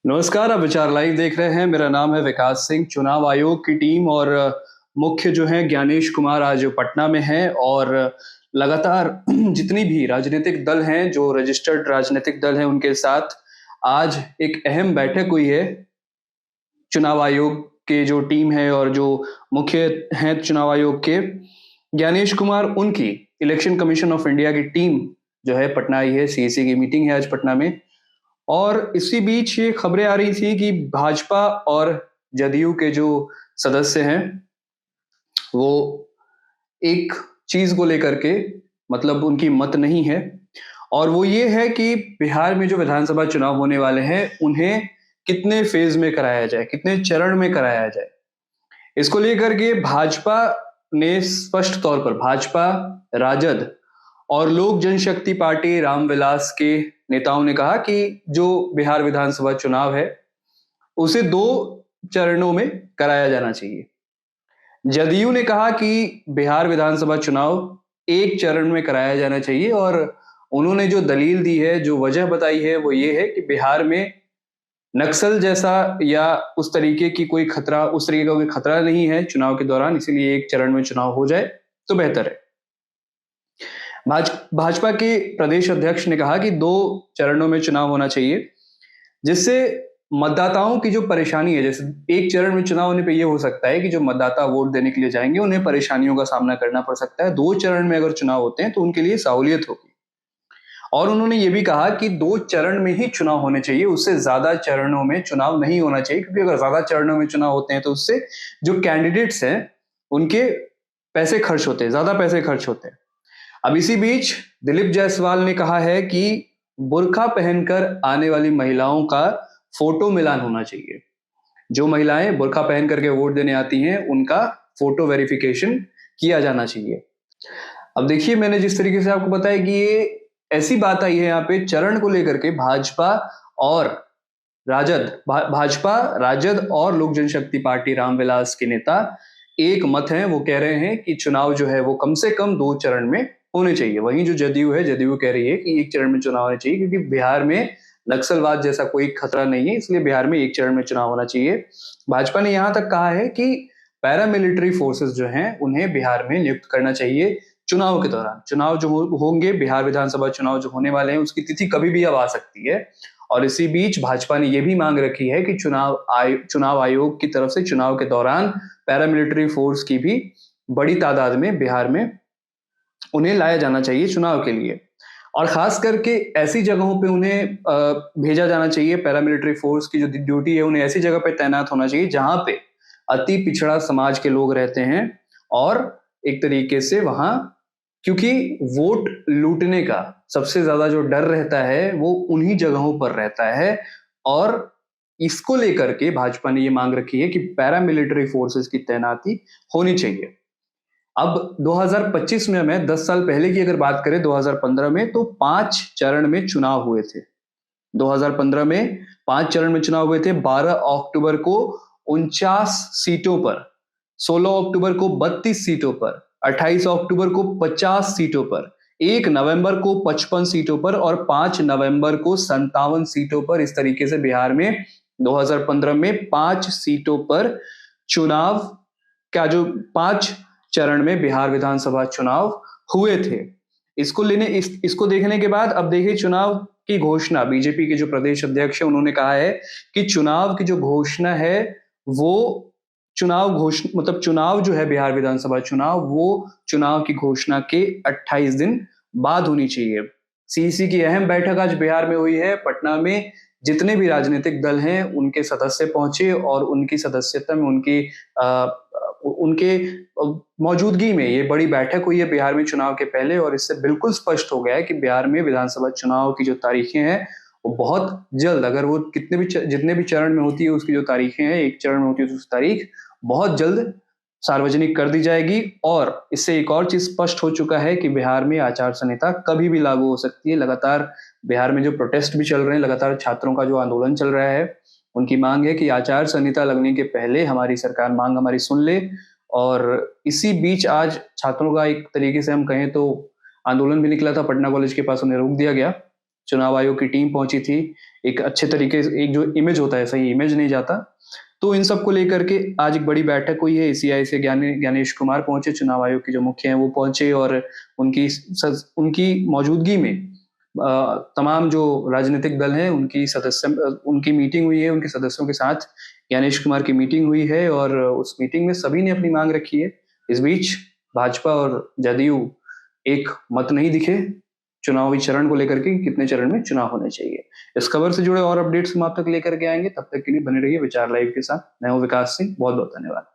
नमस्कार, आप विचार लाइव देख रहे हैं। मेरा नाम है विकास सिंह। चुनाव आयोग की टीम और मुख्य जो हैं ज्ञानेश कुमार आज पटना में हैं और लगातार जितनी भी राजनीतिक दल हैं, जो रजिस्टर्ड राजनीतिक दल हैं, उनके साथ आज एक अहम बैठक हुई है। चुनाव आयोग के जो टीम है और जो मुख्य हैं चुनाव आयोग के, ज्ञानेश कुमार, उनकी इलेक्शन कमीशन ऑफ इंडिया की टीम जो है पटना आई है। सीईसी की मीटिंग है आज पटना में। और इसी बीच ये खबरें आ रही थी कि भाजपा और जदयू के जो सदस्य हैं, वो एक चीज को लेकर के, मतलब उनकी मत नहीं है, और वो ये है कि बिहार में जो विधानसभा चुनाव होने वाले हैं, उन्हें कितने फेज में कराया जाए, कितने चरण में कराया जाए। इसको लेकर के भाजपा ने स्पष्ट तौर पर, भाजपा, राजद और लोक जनशक्ति पार्टी रामविलास के नेताओं ने कहा कि जो बिहार विधानसभा चुनाव है, उसे 2 चरणों में कराया जाना चाहिए। जदयू ने कहा कि बिहार विधानसभा चुनाव 1 चरण में कराया जाना चाहिए और उन्होंने जो दलील दी है, जो वजह बताई है, वो ये है कि बिहार में नक्सल जैसा या उस तरीके की कोई खतरा, उस तरीके का कोई खतरा नहीं है चुनाव के दौरान, इसीलिए 1 चरण में चुनाव हो जाए तो बेहतर है। भाजपा के प्रदेश अध्यक्ष ने कहा कि 2 चरणों में चुनाव होना चाहिए, जिससे मतदाताओं की जो परेशानी है, जैसे 1 चरण में चुनाव होने पे ये हो सकता है कि जो मतदाता वोट देने के लिए जाएंगे, उन्हें परेशानियों का सामना करना पड़ सकता है। 2 चरण में अगर चुनाव होते हैं तो उनके लिए सहूलियत होगी। और उन्होंने ये भी कहा कि 2 चरण में ही चुनाव होने चाहिए, उससे ज्यादा चरणों में चुनाव नहीं होना चाहिए, क्योंकि अगर ज्यादा चरणों में चुनाव होते हैं तो उससे जो कैंडिडेट्स हैं, उनके पैसे खर्च होते हैं, ज्यादा पैसे खर्च होते हैं। अब इसी बीच दिलीप जायसवाल ने कहा है कि बुर्का पहनकर आने वाली महिलाओं का फोटो मिलान होना चाहिए। जो महिलाएं बुर्का पहन करके वोट देने आती हैं, उनका फोटो वेरिफिकेशन किया जाना चाहिए। अब देखिए, मैंने जिस तरीके से आपको बताया कि ये ऐसी बात आई है यहाँ पे चरण को लेकर के, भाजपा और भाजपा, राजद और लोक जनशक्ति पार्टी रामविलास के नेता एक मत हैं। वो कह रहे हैं कि चुनाव जो है वो कम से कम 2 चरण में होने चाहिए। वहीं जो जदयू है, जदयू कह रही है कि 1 चरण में चुनाव होने चाहिए, क्योंकि बिहार में नक्सलवाद जैसा कोई खतरा नहीं है, इसलिए बिहार में 1 चरण में चुनाव होना चाहिए। भाजपा ने यहां तक कहा है कि पैरामिलिट्री फोर्सेस जो हैं, उन्हें बिहार में नियुक्त करना चाहिए चुनाव के दौरान। चुनाव जो होंगे, बिहार विधानसभा चुनाव जो होने वाले हैं, उसकी तिथि कभी भी अब आ सकती है। और इसी बीच भाजपा ने यह भी मांग रखी है कि चुनाव आयोग की तरफ से चुनाव के दौरान पैरामिलिट्री फोर्स की भी बड़ी तादाद में बिहार में उन्हें लाया जाना चाहिए चुनाव के लिए। और खास करके ऐसी जगहों पे उन्हें भेजा जाना चाहिए। पैरामिलिट्री फोर्स की जो ड्यूटी है, उन्हें ऐसी जगह पे तैनात होना चाहिए जहां पे अति पिछड़ा समाज के लोग रहते हैं, और एक तरीके से वहां, क्योंकि वोट लूटने का सबसे ज्यादा जो डर रहता है वो उन्हीं जगहों पर रहता है। और इसको लेकर के भाजपा ने ये मांग रखी है कि पैरामिलिट्री फोर्सेस की तैनाती होनी चाहिए। अब 2025 में, हमें 10 साल पहले की अगर बात करें, 2015 में, तो 5 चरण में चुनाव हुए थे। 2015 में 5 चरण में चुनाव हुए थे। 12 अक्टूबर को 49 सीटों पर, 16 अक्टूबर को 32 सीटों पर, 28 अक्टूबर को 50 सीटों पर, 1 नवंबर को 55 सीटों पर और 5 नवंबर को 57 सीटों पर। इस तरीके से बिहार में 2015 में 5 सीटों पर चुनाव का जो 5 चरण में बिहार विधानसभा चुनाव हुए थे। इसको देखने के बाद अब देखिए, चुनाव की घोषणा, बीजेपी के जो प्रदेश अध्यक्ष है, उन्होंने कहा है कि चुनाव की जो घोषणा है, वो चुनाव जो है बिहार विधानसभा चुनाव, वो चुनाव की घोषणा के 28 दिन बाद होनी चाहिए। सीईसी की अहम बैठक आज बिहार में हुई है। पटना में जितने भी राजनीतिक दल हैं, उनके सदस्य पहुंचे और उनकी सदस्यता में, उनके मौजूदगी में ये बड़ी बैठक हुई है बिहार में चुनाव के पहले। और इससे बिल्कुल स्पष्ट हो गया है कि बिहार में विधानसभा चुनाव की जो तारीखें हैं, वो बहुत जल्द, अगर वो जितने भी चरण में होती है, उसकी जो तारीखें हैं, 1 चरण में होती है तो उसकी तारीख बहुत जल्द सार्वजनिक कर दी जाएगी। और इससे एक और चीज स्पष्ट हो चुका है कि बिहार में आचार संहिता कभी भी लागू हो सकती है। लगातार बिहार में जो प्रोटेस्ट भी चल रहे हैं, लगातार छात्रों का जो आंदोलन चल रहा है, उनकी मांग है कि आचार संहिता लगने के पहले हमारी सरकार मांग हमारी सुन ले। और इसी बीच आज छात्रों का एक तरीके से हम कहें तो आंदोलन भी निकला था पटना कॉलेज के पास, उन्हें रोक दिया गया। चुनाव आयोग की टीम पहुंची थी, एक अच्छे तरीके से, एक जो इमेज होता है सही इमेज नहीं जाता, तो इन सब को लेकर के आज एक बड़ी बैठक हुई है। ईसीआई से ज्ञानेश कुमार पहुंचे, चुनाव आयोग के जो मुख्य हैं वो पहुंचे, और उनकी मौजूदगी में तमाम जो राजनीतिक दल हैं उनकी मीटिंग हुई है, उनके सदस्यों के साथ ज्ञानेश कुमार की मीटिंग हुई है, और उस मीटिंग में सभी ने अपनी मांग रखी है। इस बीच भाजपा और जदयू एक मत नहीं दिखे चुनावी चरण को लेकर के, कितने चरण में चुनाव होने चाहिए। इस खबर से जुड़े और अपडेट्स हम आप तक लेकर के आएंगे, तब तक के लिए बने रहिए विचार लाइव के साथ। मैं हूं विकास सिंह, बहुत बहुत धन्यवाद।